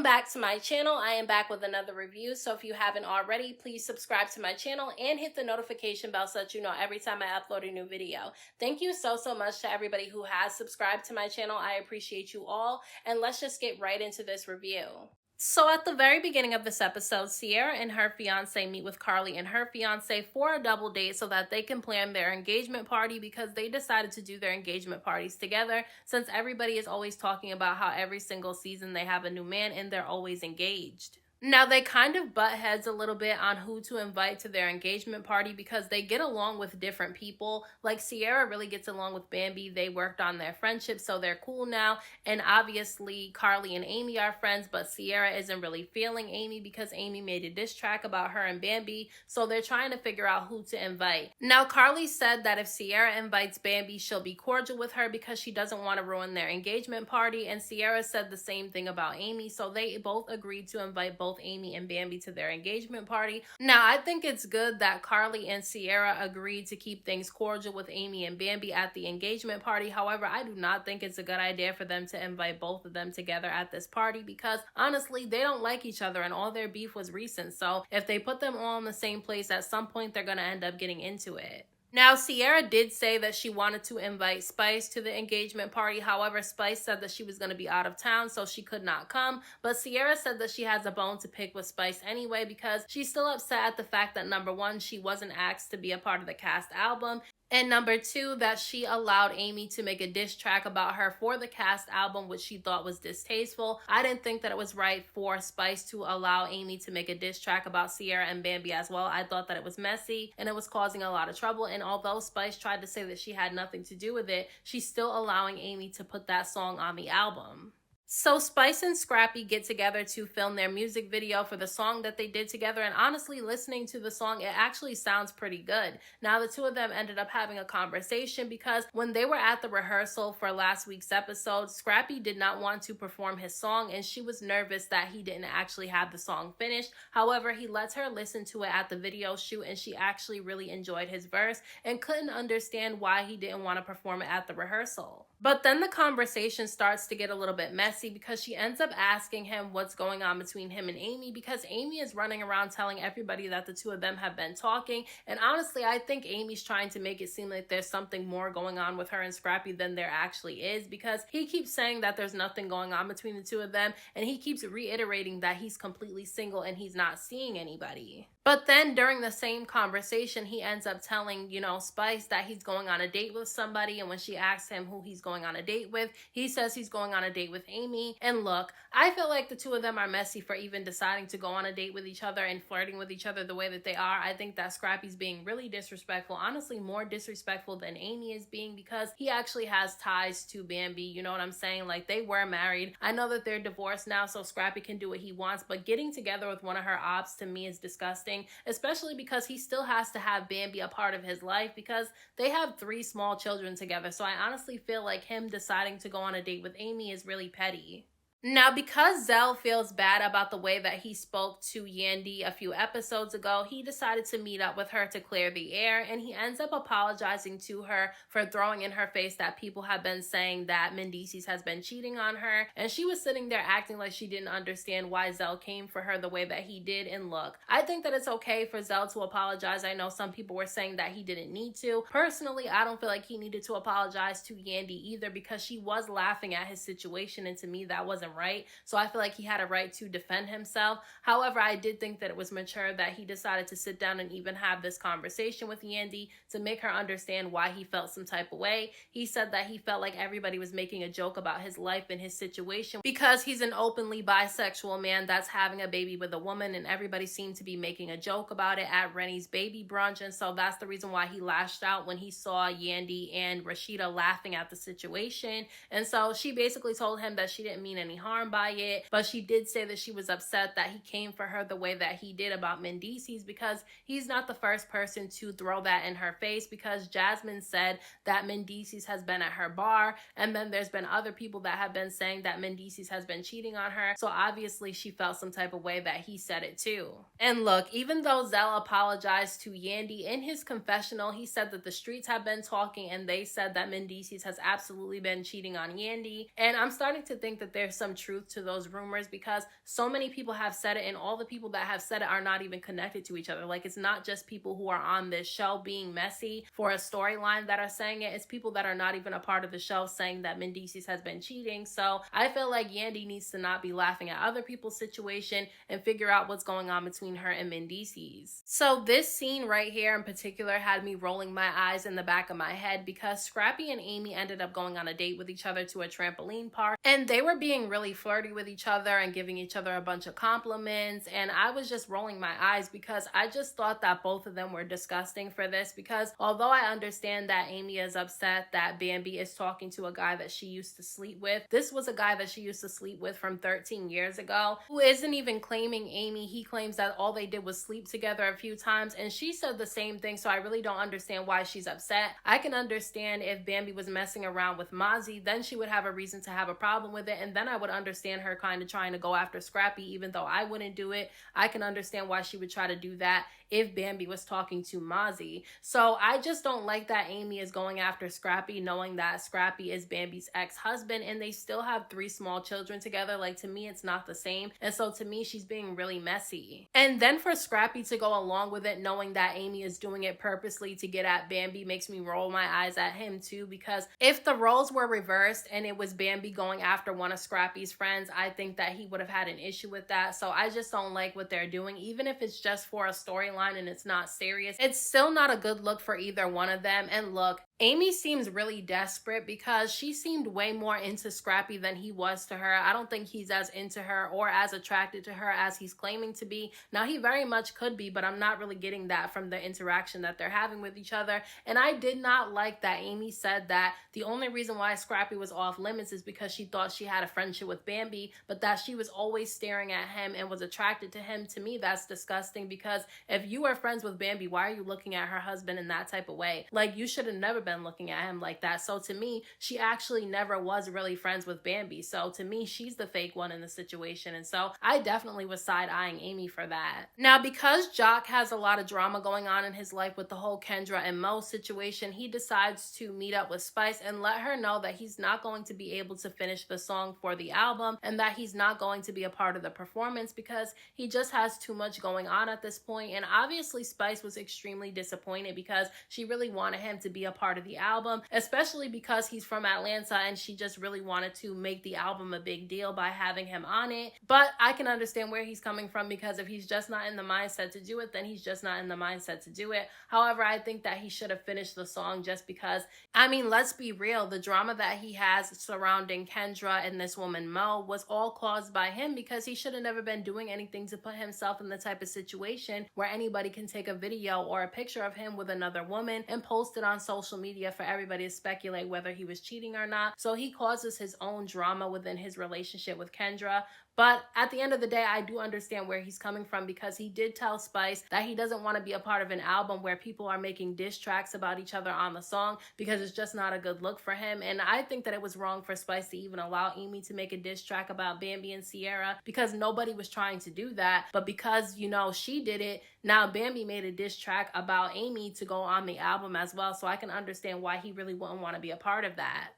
Welcome back to my channel. I am back with another review, so if you haven't already, please subscribe to my channel and hit the notification bell so that you know every time I upload a new video. Thank you so much to everybody who has subscribed to my channel. I appreciate you all, and let's just get right into this review. So at the very beginning of this episode, Sierra and her fiance meet with Karlie and her fiance for a double date so that they can plan their engagement party, because they decided to do their engagement parties together since everybody is always talking about how every single season they have a new man and they're always engaged. Now, they kind of butt heads a little bit on who to invite to their engagement party because they get along with different people. Like, Sierra really gets along with Bambi. They worked on their friendship, so they're cool now. And obviously, Karlie and Amy are friends, but Sierra isn't really feeling Amy because Amy made a diss track about her and Bambi, so they're trying to figure out who to invite. Now, Karlie said that if Sierra invites Bambi, she'll be cordial with her because she doesn't want to ruin their engagement party, and Sierra said the same thing about Amy, so they both agreed to invite both Amy and Bambi to their engagement party. Now, I think it's good that Karlie and Sierra agreed to keep things cordial with Amy and Bambi at the engagement party. However, I do not think it's a good idea for them to invite both of them together at this party because honestly, they don't like each other and all their beef was recent. So if they put them all in the same place, at some point they're going to end up getting into it. Now, Sierra did say that she wanted to invite Spice to the engagement party. However, Spice said that she was going to be out of town, so she could not come. But Sierra said that she has a bone to pick with Spice anyway because she's still upset at the fact that, number one, she wasn't asked to be a part of the cast album, and number two, that she allowed Amy to make a diss track about her for the cast album, which she thought was distasteful. I didn't think that it was right for Spice to allow Amy to make a diss track about Sierra and Bambi as well. I thought that it was messy and it was causing a lot of trouble. And although Spice tried to say that she had nothing to do with it, she's still allowing Amy to put that song on the album. So Spice and Scrappy get together to film their music video for the song that they did together, and honestly, listening to the song, it actually sounds pretty good. Now, the two of them ended up having a conversation because when they were at the rehearsal for last week's episode, Scrappy did not want to perform his song and she was nervous that he didn't actually have the song finished. However, he lets her listen to it at the video shoot and she actually really enjoyed his verse and couldn't understand why he didn't want to perform it at the rehearsal. But then the conversation starts to get a little bit messy because she ends up asking him what's going on between him and Amy, because Amy is running around telling everybody that the two of them have been talking. And honestly, I think Amy's trying to make it seem like there's something more going on with her and Scrappy than there actually is, because he keeps saying that there's nothing going on between the two of them and he keeps reiterating that he's completely single and he's not seeing anybody. But then during the same conversation, he ends up telling, Spice that he's going on a date with somebody. And when she asks him who he's going on a date with, he says he's going on a date with Amy. And look, I feel like the two of them are messy for even deciding to go on a date with each other and flirting with each other the way that they are. I think that Scrappy's being really disrespectful, honestly more disrespectful than Amy is being, because he actually has ties to Bambi, you know what I'm saying? Like, they were married. I know that they're divorced now, so Scrappy can do what he wants, but getting together with one of her ops to me is disgusting, especially because he still has to have Bambi a part of his life because they have 3 small children together. So I honestly feel like him deciding to go on a date with Amy is really petty. Now, because Zell feels bad about the way that he spoke to Yandy a few episodes ago, he decided to meet up with her to clear the air, and he ends up apologizing to her for throwing in her face that people have been saying that Mendices has been cheating on her, and she was sitting there acting like she didn't understand why Zell came for her the way that he did. And look, I think that it's okay for Zell to apologize. I know some people were saying that he didn't need to. Personally, I don't feel like he needed to apologize to Yandy either, because she was laughing at his situation, and to me that wasn't right. So I feel like he had a right to defend himself. However, I did think that it was mature that he decided to sit down and even have this conversation with Yandy to make her understand why he felt some type of way. He said that he felt like everybody was making a joke about his life and his situation because he's an openly bisexual man that's having a baby with a woman, and everybody seemed to be making a joke about it at Rennie's baby brunch. And so that's the reason why he lashed out when he saw Yandy and Rashida laughing at the situation. And so she basically told him that she didn't mean any harm by it, but she did say that she was upset that he came for her the way that he did about Mendices, because he's not the first person to throw that in her face, because Jasmine said that Mendices has been at her bar, and then there's been other people that have been saying that Mendices has been cheating on her, so obviously she felt some type of way that he said it too. And look, even though Zell apologized to Yandy in his confessional, he said that the streets have been talking and they said that Mendices has absolutely been cheating on Yandy, and I'm starting to think that there's some some truth to those rumors, because so many people have said it, and all the people that have said it are not even connected to each other. Like, it's not just people who are on this show being messy for a storyline that are saying it. It's people that are not even a part of the show saying that Mendices has been cheating. So I feel like Yandy needs to not be laughing at other people's situation and figure out what's going on between her and Mendices. So this scene right here in particular had me rolling my eyes in the back of my head, because Scrappy and Amy ended up going on a date with each other to a trampoline park, and they were being really flirty with each other and giving each other a bunch of compliments, and I was just rolling my eyes because I just thought that both of them were disgusting for this. Because although I understand that Amy is upset that Bambi is talking to a guy that she used to sleep with, this was a guy that she used to sleep with from 13 years ago, who isn't even claiming Amy. He claims that all they did was sleep together a few times, and she said the same thing, so I really don't understand why she's upset. I can understand if Bambi was messing around with Mozzie, then she would have a reason to have a problem with it, and then I would understand her kind of trying to go after Scrappy, even though I wouldn't do it. I can understand why she would try to do that if Bambi was talking to Mozzie. So I just don't like that Amy is going after Scrappy, knowing that Scrappy is Bambi's ex-husband and they still have 3 small children together. Like, to me, it's not the same. And so to me, she's being really messy. And then for Scrappy to go along with it, knowing that Amy is doing it purposely to get at Bambi, makes me roll my eyes at him too, because if the roles were reversed and it was Bambi going after one of Scrappy's friends, I think that he would have had an issue with that. So I just don't like what they're doing. Even if it's just for a storyline and it's not serious, it's still not a good look for either one of them. And look, Amy seems really desperate because she seemed way more into Scrappy than he was to her. I don't think he's as into her or as attracted to her as he's claiming to be. Now, he very much could be, but I'm not really getting that from the interaction that they're having with each other. And I did not like that Amy said that the only reason why Scrappy was off limits is because she thought she had a friendship with Bambi, but that she was always staring at him and was attracted to him. To me, that's disgusting, because if you are friends with Bambi, why are you looking at her husband in that type of way? Like, you should have never been looking at him like that. So to me, she actually never was really friends with Bambi. So to me, she's the fake one in the situation. And so I definitely was side-eyeing Amy for that. Now, because Joc has a lot of drama going on in his life with the whole Kendra and Mo situation, he decides to meet up with Spice and let her know that he's not going to be able to finish the song for the album and that he's not going to be a part of the performance because he just has too much going on at this point. And obviously Spice was extremely disappointed because she really wanted him to be a part of the album, especially because he's from Atlanta and she just really wanted to make the album a big deal by having him on it. But I can understand where he's coming from, because if he's just not in the mindset to do it, then he's just not in the mindset to do it. However, I think that he should have finished the song, just because, I mean, let's be real, the drama that he has surrounding Kendra and this woman Mo was all caused by him, because he should have never been doing anything to put himself in the type of situation where anybody can take a video or a picture of him with another woman and post it on social media for everybody to speculate whether he was cheating or not. So he causes his own drama within his relationship with Kendra. But at the end of the day, I do understand where he's coming from, because he did tell Spice that he doesn't want to be a part of an album where people are making diss tracks about each other on the song, because it's just not a good look for him. And I think that it was wrong for Spice to even allow Amy to make a diss track about Bambi and Sierra, because nobody was trying to do that. But because, you know, she did it, now Bambi made a diss track about Amy to go on the album as well. So I can understand why he really wouldn't want to be a part of that.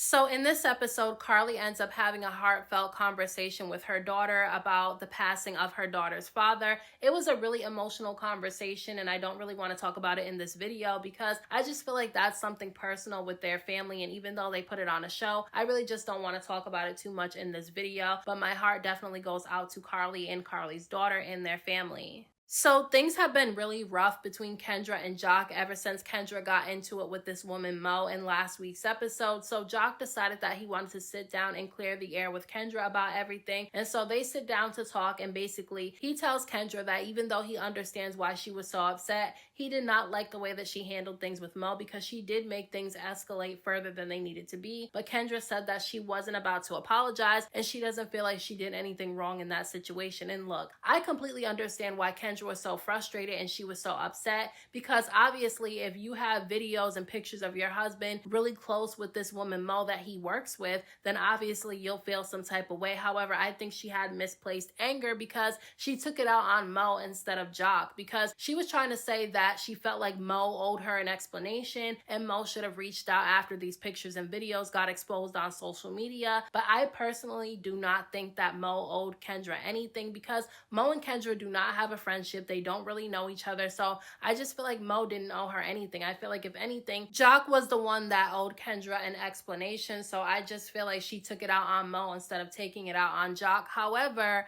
So in this episode, Karlie ends up having a heartfelt conversation with her daughter about the passing of her daughter's father. It was a really emotional conversation, and I don't really want to talk about it in this video because I just feel like that's something personal with their family, and even though they put it on a show, I really just don't want to talk about it too much in this video. But my heart definitely goes out to Karlie and Karlie's daughter and their family. So things have been really rough between Kendra and Joc ever since Kendra got into it with this woman Mo in last week's episode. So Joc decided that he wanted to sit down and clear the air with Kendra about everything. And so they sit down to talk, and basically he tells Kendra that even though he understands why she was so upset, he did not like the way that she handled things with Mo, because she did make things escalate further than they needed to be. But Kendra said that she wasn't about to apologize and she doesn't feel like she did anything wrong in that situation. And look, I completely understand why Kendra Kendra was so frustrated and she was so upset, because obviously if you have videos and pictures of your husband really close with this woman Mo that he works with, then obviously you'll feel some type of way. However, I think she had misplaced anger because she took it out on Mo instead of Joc, because she was trying to say that she felt like Mo owed her an explanation and Mo should have reached out after these pictures and videos got exposed on social media. But I personally do not think that Mo owed Kendra anything, because Mo and Kendra do not have a friendship. They don't really know each other. So I just feel like Mo didn't owe her anything. I feel like if anything, Joc was the one that owed Kendra an explanation. So I just feel like she took it out on Mo instead of taking it out on Joc. However,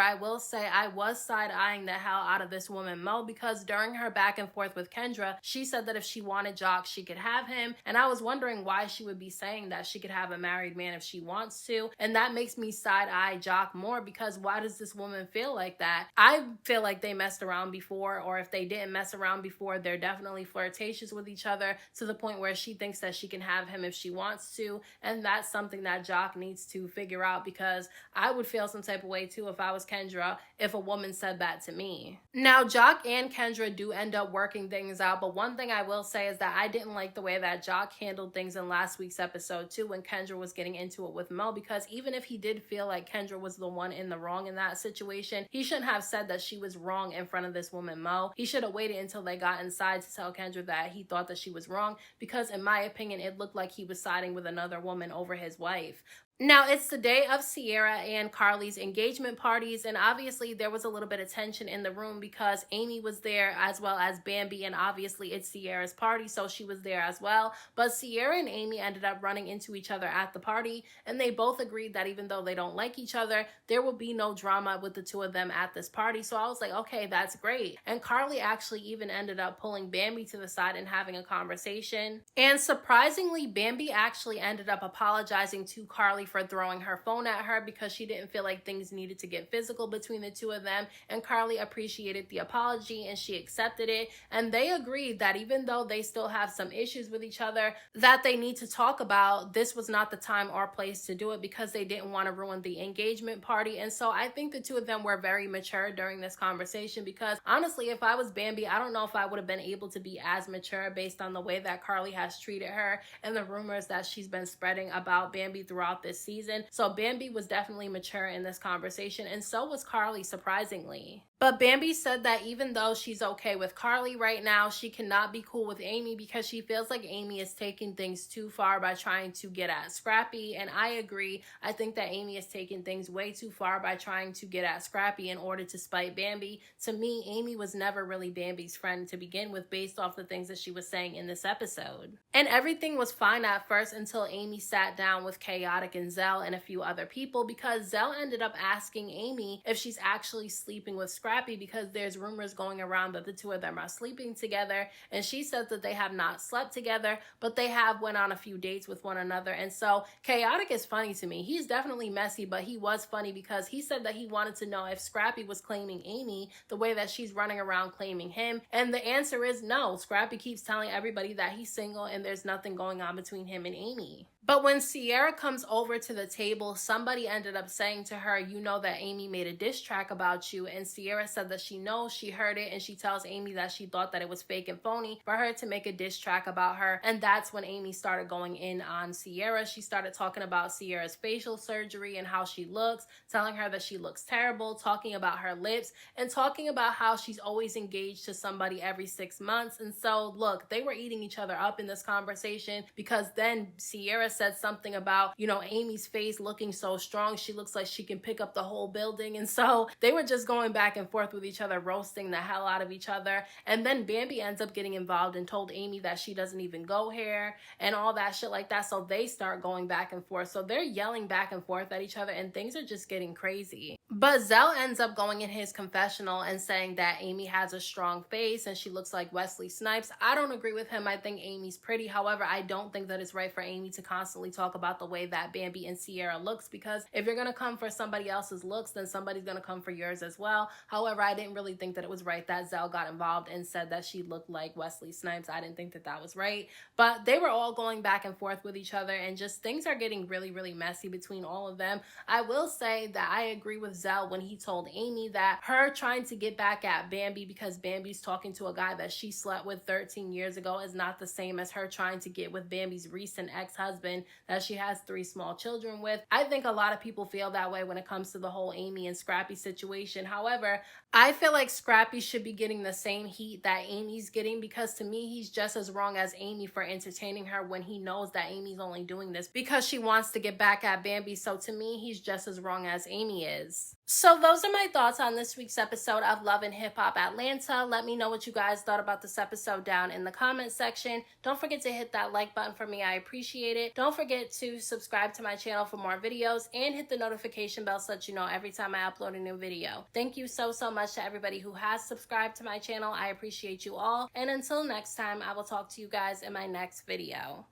I will say I was side-eyeing the hell out of this woman Mo, because during her back and forth with Kendra, she said that if she wanted Joc, she could have him. And I was wondering why she would be saying that she could have a married man if she wants to. And that makes me side-eye Joc more, because why does this woman feel like that? I feel like they messed around before, or if they didn't mess around before, they're definitely flirtatious with each other to the point where she thinks that she can have him if she wants to. And that's something that Joc needs to figure out, because I would feel some type of way too if I was Kendra if a woman said that to me. Now, Joc and Kendra do end up working things out, but one thing I will say is that I didn't like the way that Joc handled things in last week's episode too, when Kendra was getting into it with Mo, because even if he did feel like Kendra was the one in the wrong in that situation, he shouldn't have said that she was wrong in front of this woman Mo. He should have waited until they got inside to tell Kendra that he thought that she was wrong, because in my opinion, it looked like he was siding with another woman over his wife. Now, it's the day of Sierra and Karlie's engagement parties, and obviously there was a little bit of tension in the room because Amy was there as well as Bambi, and obviously it's Sierra's party, so she was there as well. But Sierra and Amy ended up running into each other at the party, and they both agreed that even though they don't like each other, there will be no drama with the two of them at this party. So I was like, okay, that's great. And Karlie actually even ended up pulling Bambi to the side and having a conversation. And surprisingly, Bambi actually ended up apologizing to Karlie for throwing her phone at her, because she didn't feel like things needed to get physical between the two of them. And Karlie appreciated the apology and she accepted it. And they agreed that even though they still have some issues with each other that they need to talk about, this was not the time or place to do it, because they didn't want to ruin the engagement party. And so I think the two of them were very mature during this conversation, because honestly, if I was Bambi, I don't know if I would have been able to be as mature based on the way that Karlie has treated her and the rumors that she's been spreading about Bambi throughout this season. So Bambi was definitely mature in this conversation, and so was Karlie, surprisingly. But Bambi said that even though she's okay with Karlie right now, she cannot be cool with Amy, because she feels like Amy is taking things too far by trying to get at Scrappy. And I agree. I think that Amy is taking things way too far by trying to get at Scrappy in order to spite Bambi. To me, Amy was never really Bambi's friend to begin with, based off the things that she was saying in this episode. And everything was fine at first until Amy sat down with Chaotic and Zell and a few other people, because Zell ended up asking Amy if she's actually sleeping with Scrappy, because there's rumors going around that the two of them are sleeping together, and she said that they have not slept together, but they have went on a few dates with one another. And so Chaotic is funny to me. He's definitely messy, but he was funny because he said that he wanted to know if Scrappy was claiming Amy the way that she's running around claiming him, and the answer is no. Scrappy keeps telling everybody that he's single and there's nothing going on between him and Amy. But when Sierra comes over to the table, somebody ended up saying to her, you know that Amy made a diss track about you. And Sierra said that she knows, she heard it, and she tells Amy that she thought that it was fake and phony for her to make a diss track about her. And that's when Amy started going in on Sierra. She started talking about Sierra's facial surgery and how she looks, telling her that she looks terrible, talking about her lips, and talking about how she's always engaged to somebody every 6 months. And so, look, they were eating each other up in this conversation, because then Sierra said something about, Amy's face looking so strong, she looks like she can pick up the whole building. And so they were just going back and forth with each other, roasting the hell out of each other. And then Bambi ends up getting involved and told Amy that she doesn't even go here and all that shit like that. So they start going back and forth. So they're yelling back and forth at each other, and things are just getting crazy. But Zell ends up going in his confessional and saying that Amy has a strong face and she looks like Wesley Snipes. I don't agree with him. I think Amy's pretty. However, I don't think that it's right for Amy to constantly constantly talk about the way that Bambi and Sierra looks, because if you're gonna come for somebody else's looks, then somebody's gonna come for yours as well. However, I didn't really think that it was right that Zell got involved and said that she looked like Wesley Snipes. I didn't think that that was right, but they were all going back and forth with each other, and just things are getting really, really messy between all of them. I will say that I agree with Zell when he told Amy that her trying to get back at Bambi because Bambi's talking to a guy that she slept with 13 years ago is not the same as her trying to get with Bambi's recent ex-husband that she has 3 small children with. I think a lot of people feel that way when it comes to the whole Amy and Scrappy situation. However, I feel like Scrappy should be getting the same heat that Amy's getting, because to me, he's just as wrong as Amy for entertaining her when he knows that Amy's only doing this because she wants to get back at Bambi. So to me, he's just as wrong as Amy is. So those are my thoughts on this week's episode of Love and Hip Hop Atlanta. Let me know what you guys thought about this episode down in the comment section. Don't forget to hit that like button for me. I appreciate it. Don't forget to subscribe to my channel for more videos and hit the notification bell so that you know every time I upload a new video. Thank you so much to everybody who has subscribed to my channel. I appreciate you all. And until next time, I will talk to you guys in my next video.